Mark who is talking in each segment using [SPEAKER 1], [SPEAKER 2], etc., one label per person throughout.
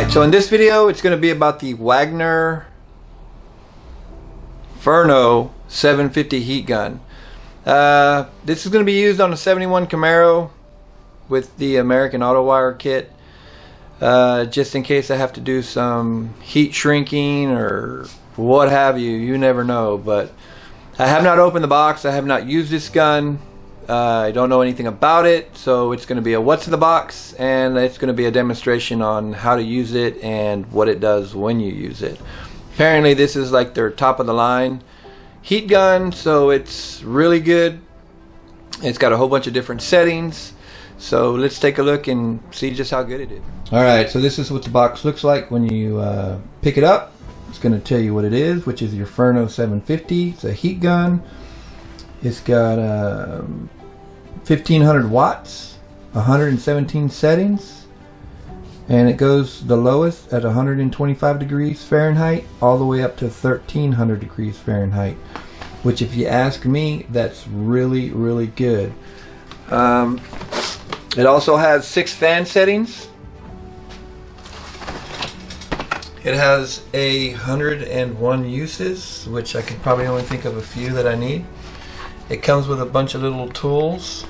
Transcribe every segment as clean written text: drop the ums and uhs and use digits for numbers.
[SPEAKER 1] Alright, so in this video it's going to be about the WAGNER FURNO 750 heat gun. This is going to be used on a 71 Camaro with the American Auto Wire kit, just in case I have to do some heat shrinking or what have you. You never know. But I have not opened the box. I have not used this gun. I don't know anything about it, so it's going to be a what's in the box, and it's going to be a demonstration on how to use it and what it does when you use it. Apparently this is like their top of the line heat gun, so it's really good. It's got a whole bunch of different settings, so let's take a look and see just how good it is. Alright, so this is what the box looks like when you pick it up. It's going to tell you what it is, which is your FURNO 750. It's a heat gun. It's got 1500 watts, 117 settings, and it goes the lowest at 125 degrees Fahrenheit all the way up to 1300 degrees Fahrenheit, which, if you ask me, that's really, really good. It also has 6 fan settings. It has 101 uses, which I can probably only think of a few that I need. It comes with a bunch of little tools.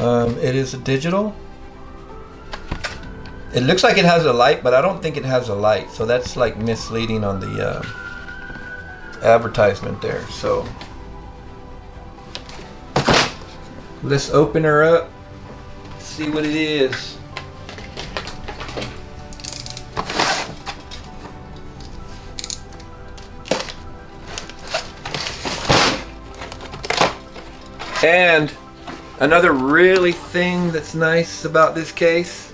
[SPEAKER 1] It is a digital. It looks like it has a light, but I don't think it has a light, so that's like misleading on the advertisement there. So let's open her up, see what it is. And another really thing that's nice about this case,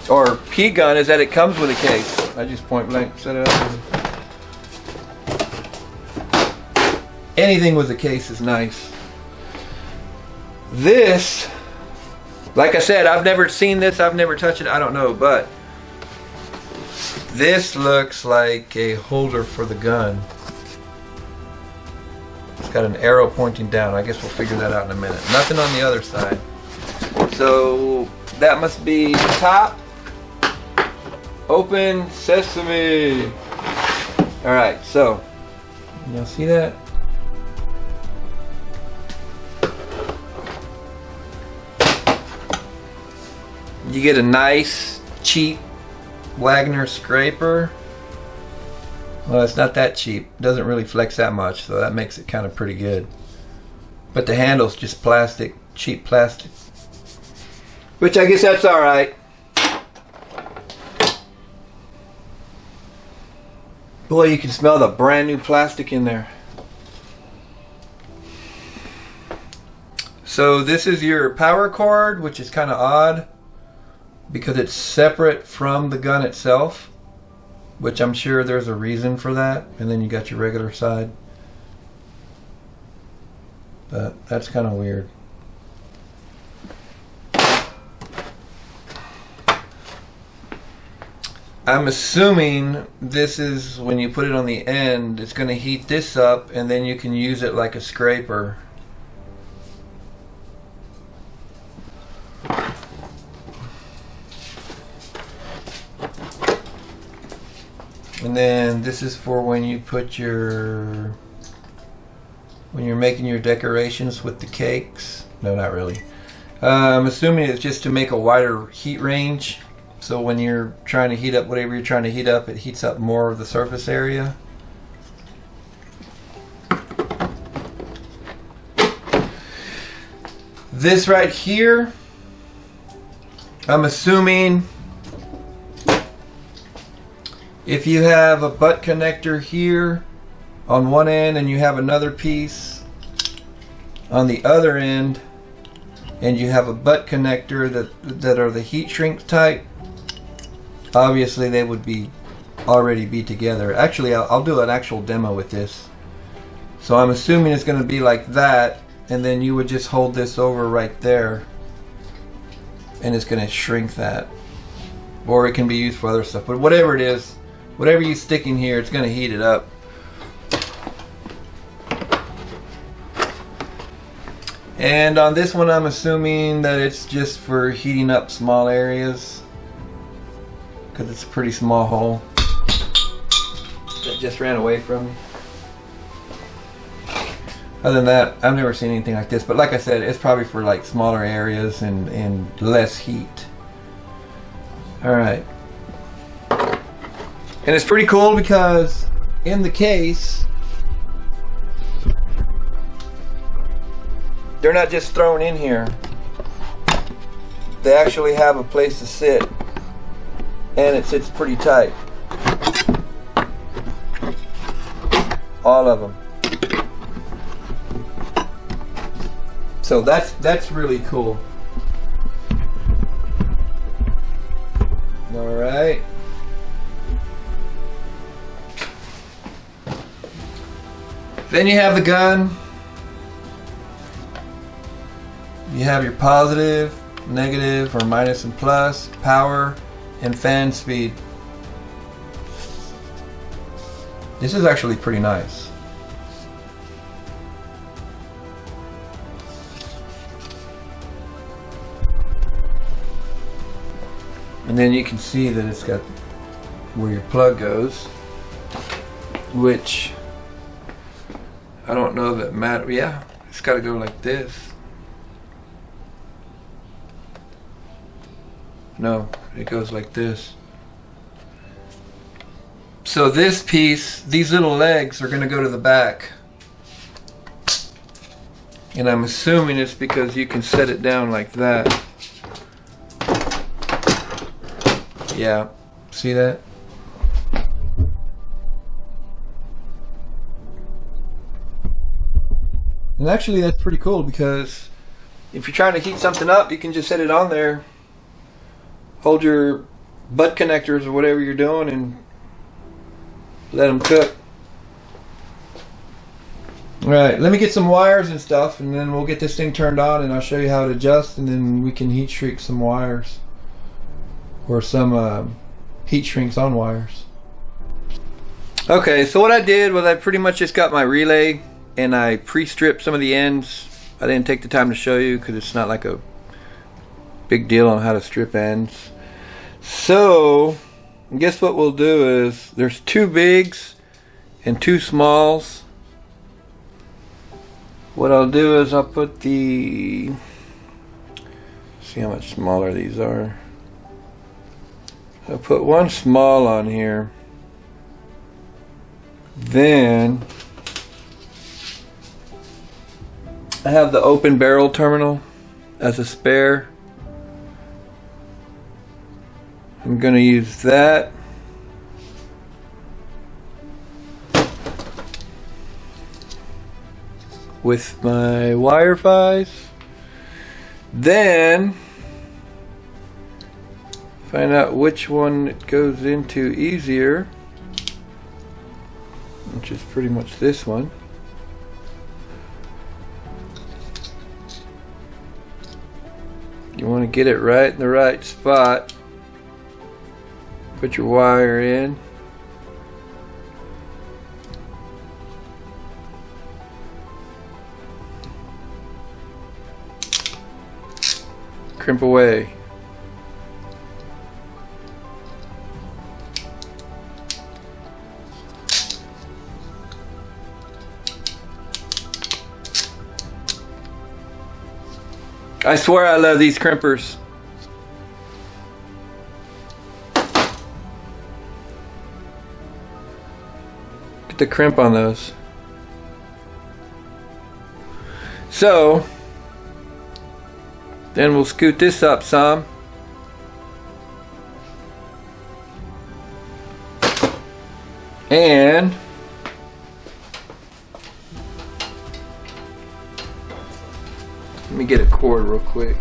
[SPEAKER 1] or heat gun, is that it comes with a case. I just point blank set it up. Anything with a case is nice. This, like I said, I've never seen this, I've never touched it, I don't know, but this looks like a holder for the gun. It's got an arrow pointing down. I guess we'll figure that out in a minute. Nothing on the other side. So that must be the top. Open sesame. Alright, so y'all see that? You get a nice, cheap WAGNER scraper. Well, it's not that cheap. It doesn't really flex that much, so that makes it kind of pretty good. But the handle's just plastic, cheap plastic. Which I guess that's alright. Boy, you can smell the brand new plastic in there. So this is your power cord, which is kind of odd because it's separate from the gun itself, which I'm sure there's a reason for that. And then you got your regular side, but that's kind of weird. I'm assuming this is when you put it on the end, it's going to heat this up and then you can use it like a scraper. And then this is for when you put when you're making your decorations with the cakes. No, not really. I'm assuming it's just to make a wider heat range. So when you're trying to heat up whatever you're trying to heat up, it heats up more of the surface area. This right here, I'm assuming if you have a butt connector here on one end and you have another piece on the other end, and you have a butt connector that are the heat shrink type, obviously they would already be together. Actually, I'll do an actual demo with this. So I'm assuming it's going to be like that, and then you would just hold this over right there and it's going to shrink that. Or it can be used for other stuff, but whatever it is, whatever you stick in here, it's going to heat it up. And on this one, I'm assuming that it's just for heating up small areas. because it's a pretty small hole that just ran away from me. Other than that, I've never seen anything like this, but like I said, it's probably for like smaller areas and less heat. Alright. And it's pretty cool because in the case, they're not just thrown in here. They actually have a place to sit, and it sits pretty tight. All of them. So that's really cool. All right. Then you have the gun. You have your positive, negative, or minus and plus, power, and fan speed. This is actually pretty nice. And then you can see that it's got where your plug goes, which I don't know if it matters. Yeah, it's got to go like this. No, it goes like this. So this piece, these little legs are going to go to the back. And I'm assuming it's because you can set it down like that. Yeah, see that? And actually that's pretty cool because if you're trying to heat something up, you can just set it on there, hold your butt connectors or whatever you're doing and let them cook. Alright, let me get some wires and stuff and then we'll get this thing turned on and I'll show you how it adjusts and then we can heat shrink some wires. Or some heat shrinks on wires. Okay, so what I did was I pretty much just got my relay and I pre-stripped some of the ends. I didn't take the time to show you because it's not like a big deal on how to strip ends. So, I guess what we'll do is there's 2 bigs and 2 smalls. What I'll do is I'll put the, see how much smaller these are. I'll put 1 small on here. Then I have the open barrel terminal as a spare. I'm going to use that. With my wire vise. Then find out which one it goes into easier, which is pretty much this one. You want to get it right in the right spot. Put your wire in. Crimp away. I swear I love these crimpers. Get the crimp on those. So, then we'll scoot this up some. And let me get a cord real quick.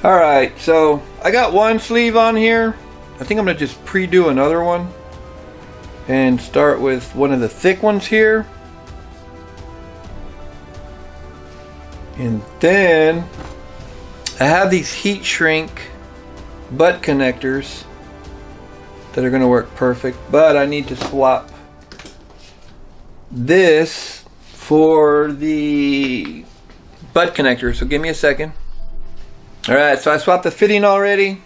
[SPEAKER 1] Alright, so I got 1 sleeve on here. I think I'm going to just pre-do another one. And start with one of the thick ones here. And then I have these heat shrink butt connectors that are going to work perfect. But I need to swap this for the butt connector, so give me a second. Alright, so I swapped the fitting already.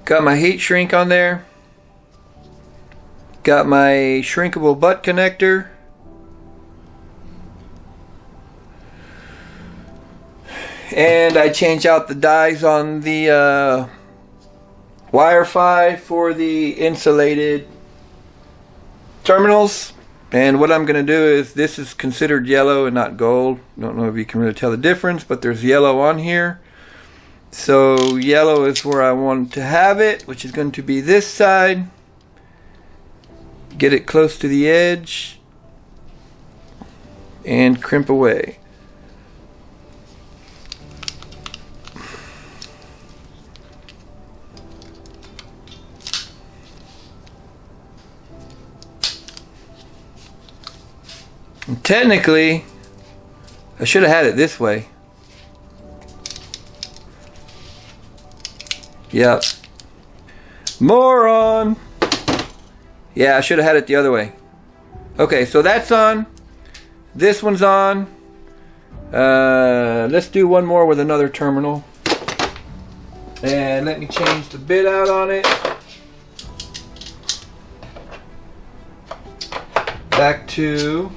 [SPEAKER 1] Got my heat shrink on there. Got my shrinkable butt connector. And I changed out the dies on the wire 5 for the insulated terminals. And what I'm going to do is, this is considered yellow and not gold. Don't know if you can really tell the difference, but there's yellow on here. So yellow is where I want to have it, which is going to be this side. Get it close to the edge and crimp away. And technically, I should have had it this way. Yep. Moron! Yeah, I should have had it the other way. Okay, so that's on. This one's on. Let's do one more with another terminal. And let me change the bit out on it. Back to...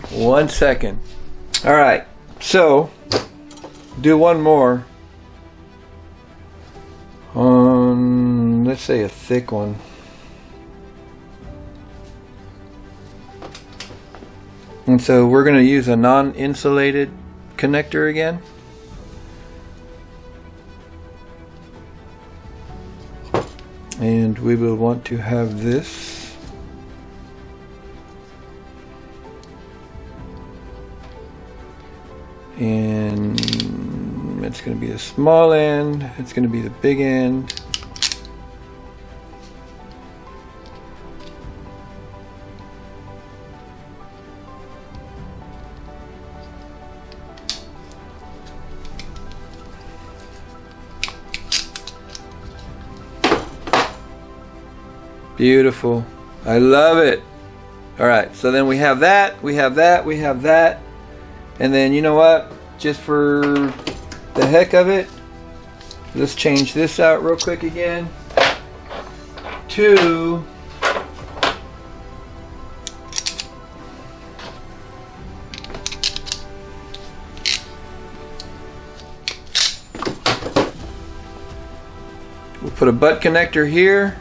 [SPEAKER 1] One second. Alright, so do one more on, let's say, a thick one. And so we're going to use a non-insulated connector again. And we will want to have this. And it's going to be the small end, it's going to be the big end. Beautiful. I love it. Alright, so then we have that, we have that, we have that. And then, you know what? Just for the heck of it, let's change this out real quick again to we'll put a butt connector here.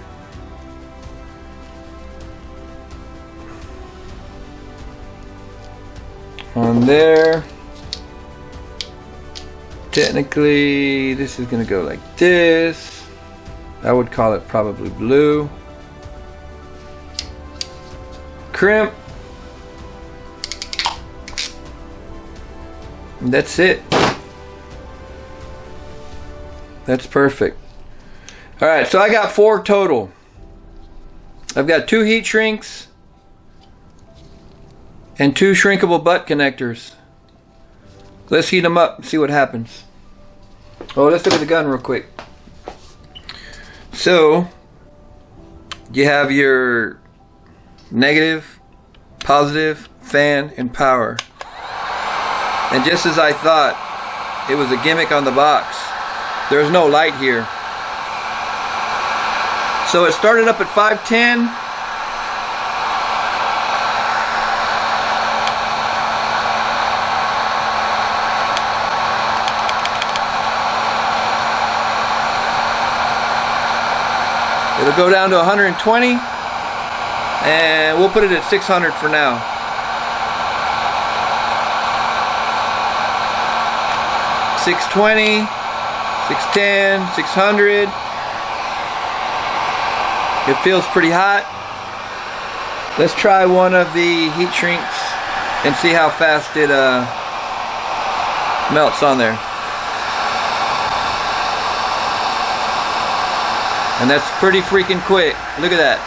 [SPEAKER 1] On there. Technically, this is going to go like this. I would call it probably blue. Crimp. And that's it. That's perfect. Alright, so I got 4 total. I've got 2 heat shrinks and 2 shrinkable butt connectors. Let's heat them up and see what happens. Oh, let's look at the gun real quick. So, you have your negative, positive, fan, and power. And just as I thought, it was a gimmick on the box. There's no light here. So it started up at 510. It'll go down to 120, and we'll put it at 600 for now. $620, $610, $600. It feels pretty hot. Let's try one of the heat shrinks and see how fast it melts on there. And that's pretty freaking quick. Look at that.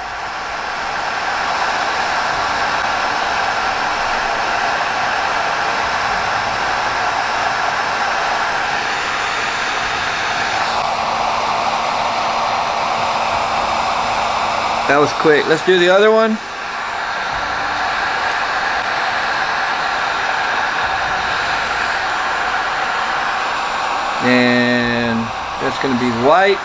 [SPEAKER 1] That was quick. Let's do the other one. And that's going to be white.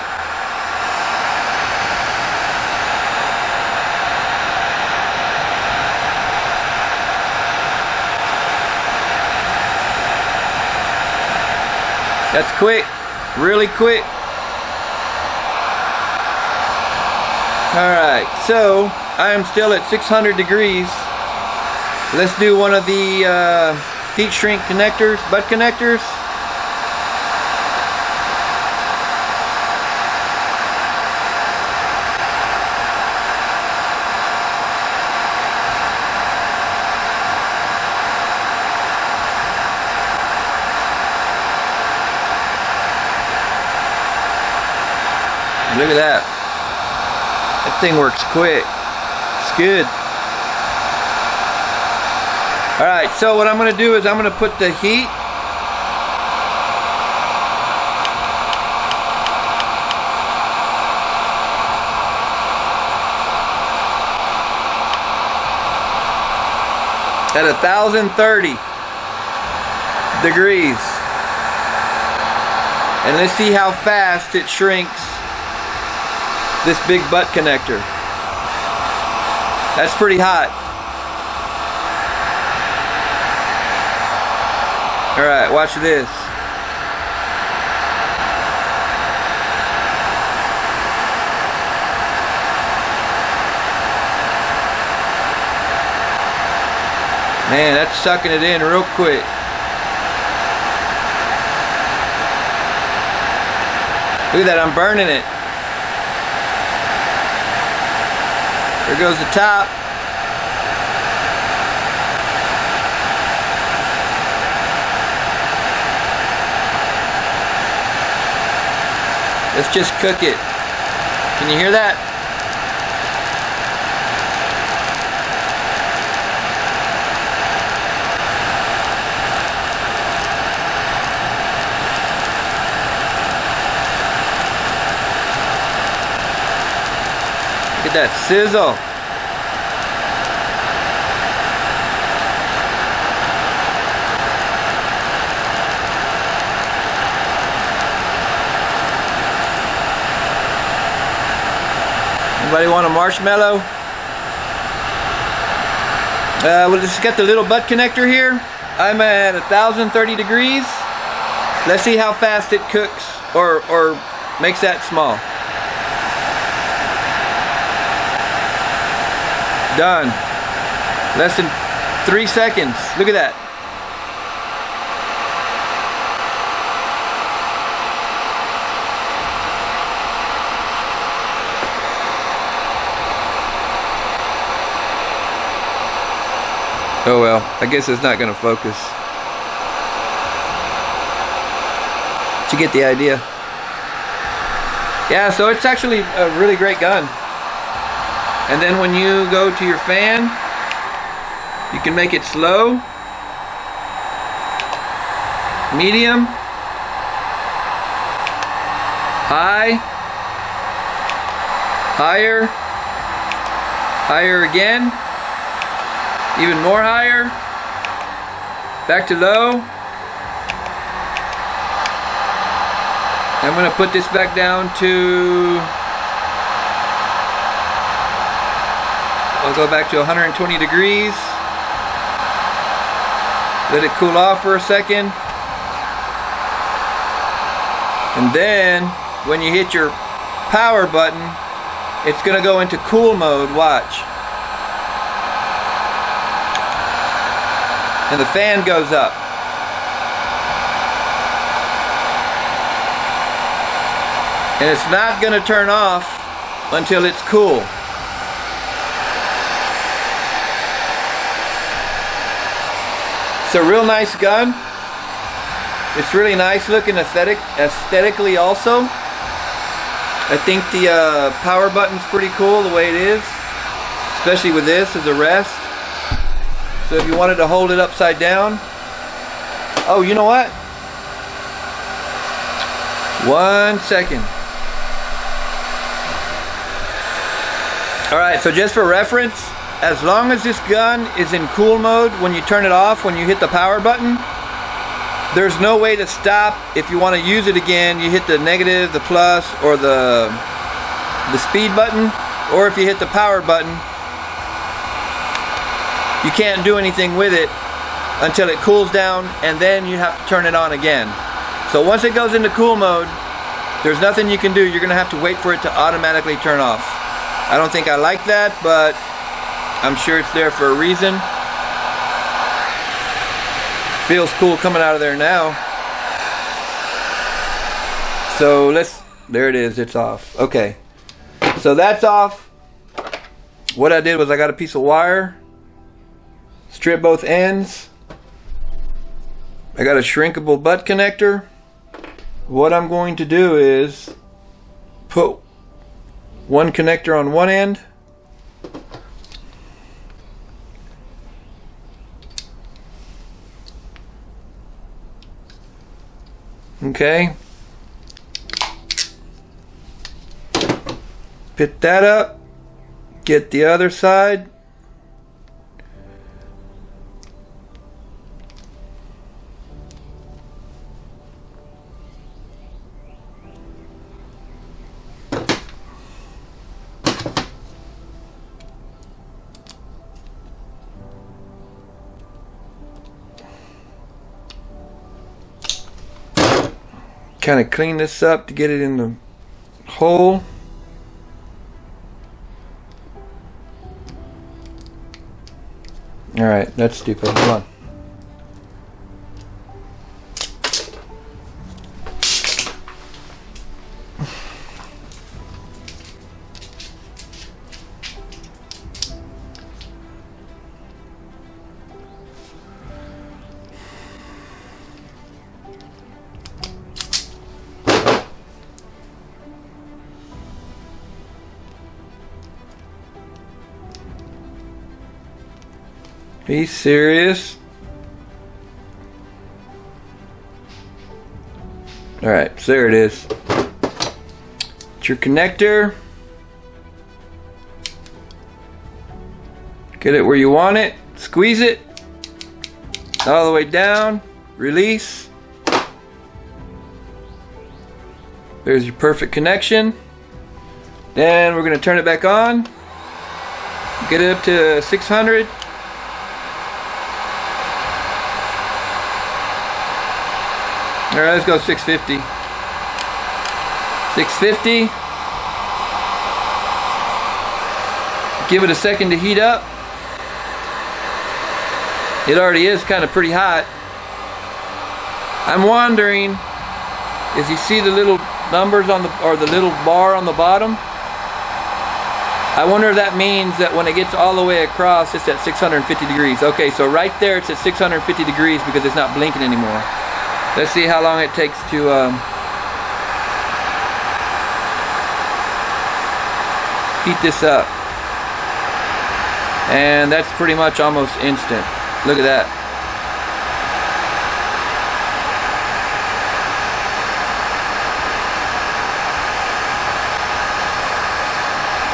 [SPEAKER 1] That's quick, really quick. Alright, so I am still at 600 degrees. Let's do one of the heat shrink connectors, butt connectors. Look at that. That thing works quick. It's good. Alright, so what I'm going to do is I'm going to put the heat at 1030 degrees. And let's see how fast it shrinks this big butt connector. That's pretty hot. Alright, watch this. Man, that's sucking it in real quick. Look at that, I'm burning it. There goes the top. Let's just cook it. Can you hear that? Look at that sizzle. Anybody want a marshmallow? We'll just get the little butt connector here. I'm at 1030 degrees. Let's see how fast it cooks or makes that small. Done. Less than 3 seconds. Look at that. Oh well, I guess it's not going to focus. But you get the idea. Yeah, so it's actually a really great gun. And then when you go to your fan, you can make it slow, medium, high, higher, higher again, even more higher, back to low. I'm going to put this back down to, I'll go back to 120 degrees. Let it cool off for a second. And then when you hit your power button, it's going to go into cool mode. Watch. And the fan goes up. And it's not going to turn off until it's cool. It's a real nice gun. It's really nice looking aesthetically also. I think the power button's pretty cool the way it is, especially with this as a rest. So if you wanted to hold it upside down. Oh, you know what? 1 second. Alright, so just for reference, as long as this gun is in cool mode, when you turn it off, when you hit the power button, there's no way to stop. If you want to use it again, you hit the negative, the plus, or the speed button, or if you hit the power button, you can't do anything with it until it cools down, and then you have to turn it on again. So once it goes into cool mode, there's nothing you can do. You're gonna have to wait for it to automatically turn off. I don't think I like that, but I'm sure it's there for a reason. Feels cool coming out of there now. So there it is, it's off. Okay, so that's off. What I did was I got a piece of wire, strip both ends. I got a shrinkable butt connector. What I'm going to do is put one connector on one end, okay, pick that up, get the other side, kind of clean this up to get it in the hole. Alright, that's stupid. Hold on. Be serious. Alright, so there it is. It's your connector. Get it where you want it. Squeeze it all the way down. Release. There's your perfect connection. Then we're going to turn it back on. Get it up to 600. Alright, let's go 650. 650. Give it a second to heat up. It already is kind of pretty hot. I'm wondering, is you see the little numbers on the little bar on the bottom? I wonder if that means that when it gets all the way across, it's at 650 degrees. Okay, so right there it's at 650 degrees because it's not blinking anymore. Let's see how long it takes to heat this up. And that's pretty much almost instant. Look at that.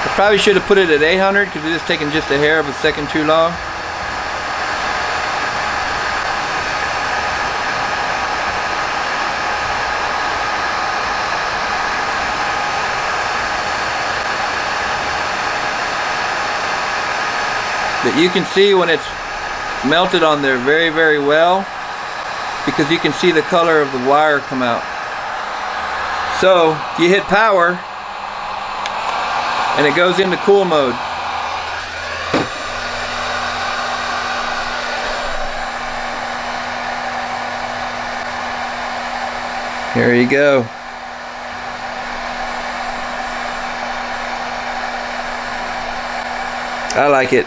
[SPEAKER 1] I probably should have put it at 800 because it is taking just a hair of a second too long. But you can see when it's melted on there very, very well because you can see the color of the wire come out. So if you hit power and it goes into cool mode. Here you go. I like it.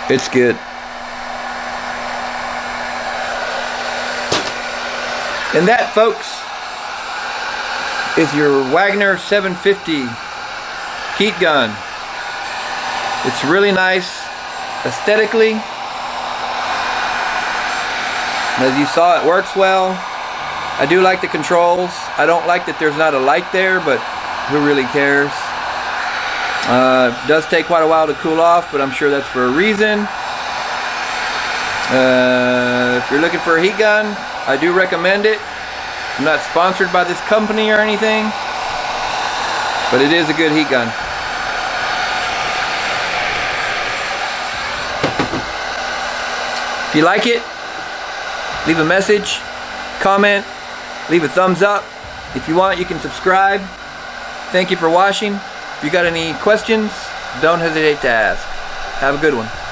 [SPEAKER 1] It's good. And that, folks, is your Wagner 750 heat gun. It's really nice aesthetically. As you saw, it works well. I do like the controls. I don't like that there's not a light there, but who really cares? It does take quite a while to cool off, but I'm sure that's for a reason. If you're looking for a heat gun, I do recommend it. I'm not sponsored by this company or anything, but it is a good heat gun. If you like it, leave a message, comment, leave a thumbs up. If you want, you can subscribe. Thank you for watching. If you got any questions, don't hesitate to ask. Have a good one.